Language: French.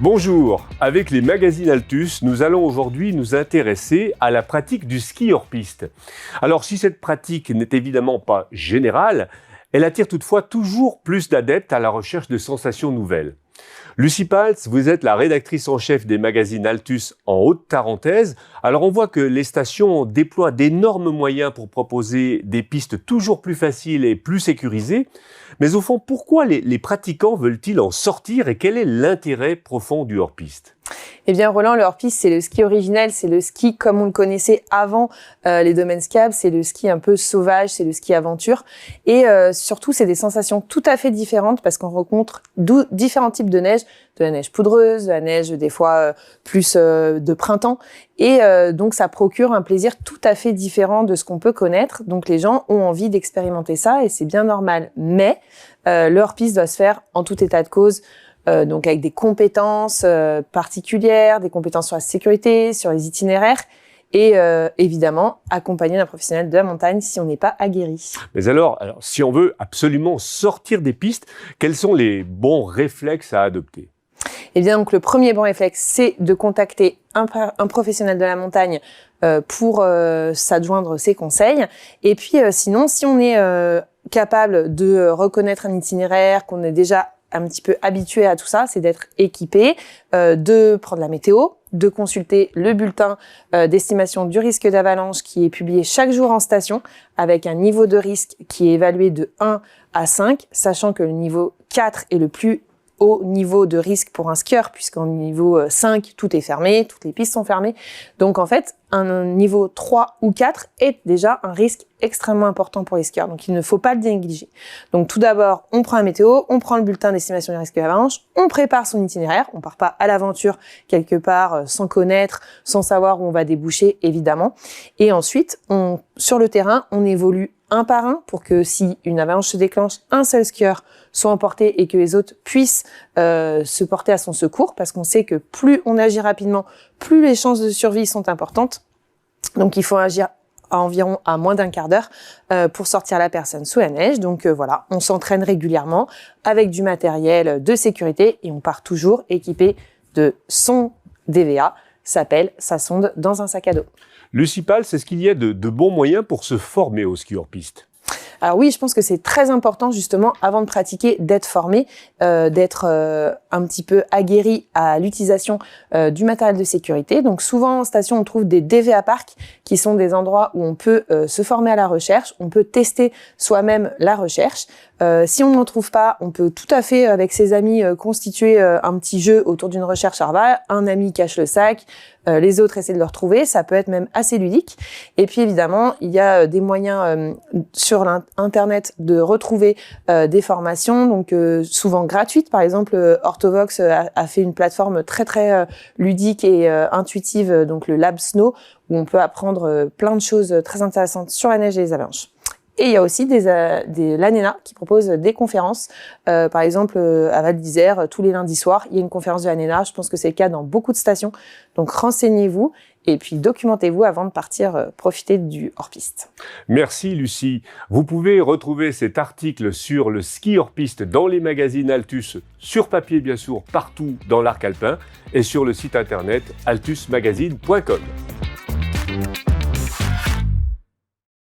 Bonjour, avec les magazines Altus, nous allons aujourd'hui nous intéresser à la pratique du ski hors piste. Alors si cette pratique n'est évidemment pas générale, elle attire toutefois toujours plus d'adeptes à la recherche de sensations nouvelles. Lucie Paltz, vous êtes la rédactrice en chef des magazines Altus en Haute-Tarentaise. Alors on voit que les stations déploient d'énormes moyens pour proposer des pistes toujours plus faciles et plus sécurisées. Mais au fond, pourquoi les pratiquants veulent-ils en sortir et quel est l'intérêt profond du hors-piste ? Eh bien Roland, le hors-piste, c'est le ski originel, c'est le ski comme on le connaissait avant les domaines skiables, c'est le ski un peu sauvage, c'est le ski aventure. Et surtout, c'est des sensations tout à fait différentes parce qu'on rencontre différents types de la neige poudreuse, de la neige des fois plus de printemps. Et donc, ça procure un plaisir tout à fait différent de ce qu'on peut connaître. Donc, les gens ont envie d'expérimenter ça et c'est bien normal. Mais le hors-piste doit se faire en tout état de cause. Donc avec des compétences particulières, des compétences sur la sécurité, sur les itinéraires et évidemment accompagné d'un professionnel de la montagne si on n'est pas aguerri. Mais alors, si on veut absolument sortir des pistes, quels sont les bons réflexes à adopter ? Eh bien donc le premier bon réflexe, c'est de contacter un professionnel de la montagne pour s'adjoindre ses conseils. Et puis sinon, si on est capable de reconnaître un itinéraire, qu'on est déjà un petit peu habitué à tout ça, c'est d'être équipé, de prendre la météo, de consulter le bulletin d'estimation du risque d'avalanche qui est publié chaque jour en station avec un niveau de risque qui est évalué de 1 à 5, sachant que le niveau 4 est le plus haut niveau de risque pour un skieur, puisqu'en niveau 5, tout est fermé, toutes les pistes sont fermées. Donc en fait, un niveau 3 ou 4 est déjà un risque extrêmement important pour les skieurs. Donc il ne faut pas le négliger. Donc tout d'abord, on prend la météo, on prend le bulletin d'estimation du risque d'avalanche, on prépare son itinéraire, on part pas à l'aventure quelque part sans connaître, sans savoir où on va déboucher évidemment. Et ensuite, sur le terrain, on évolue un par un pour que si une avalanche se déclenche, un seul skieur soit emporté et que les autres puissent se porter à son secours, parce qu'on sait que plus on agit rapidement, plus les chances de survie sont importantes. Donc il faut agir à moins d'un quart d'heure pour sortir la personne sous la neige. Donc voilà, on s'entraîne régulièrement avec du matériel de sécurité et on part toujours équipé de son DVA, sa sonde dans un sac à dos. Lucie Paltz, est-ce qu'il y a de bons moyens pour se former au ski hors piste ? Alors oui, je pense que c'est très important justement avant de pratiquer d'être formé, d'être un petit peu aguerri à l'utilisation du matériel de sécurité. Donc souvent en station, on trouve des DVA parcs qui sont des endroits où on peut se former à la recherche, on peut tester soi-même la recherche. Si on n'en trouve pas, on peut tout à fait avec ses amis constituer un petit jeu autour d'une recherche arva. Un ami cache le sac, les autres essaient de le retrouver. Ça peut être même assez ludique. Et puis évidemment, il y a des moyens sur Internet de retrouver des formations, donc souvent gratuites. Par exemple, Orthovox a fait une plateforme très très ludique et intuitive, donc le Lab Snow, où on peut apprendre plein de choses très intéressantes sur la neige et les avalanches. Et il y a aussi l'ANENA qui propose des conférences. Par exemple, à Val d'Isère, tous les lundis soirs, il y a une conférence de l'ANENA. Je pense que c'est le cas dans beaucoup de stations. Donc renseignez-vous et puis documentez-vous avant de partir profiter du hors-piste. Merci Lucie. Vous pouvez retrouver cet article sur le ski hors-piste dans les magazines Altus, sur papier bien sûr, partout dans l'arc alpin et sur le site internet altusmagazine.com.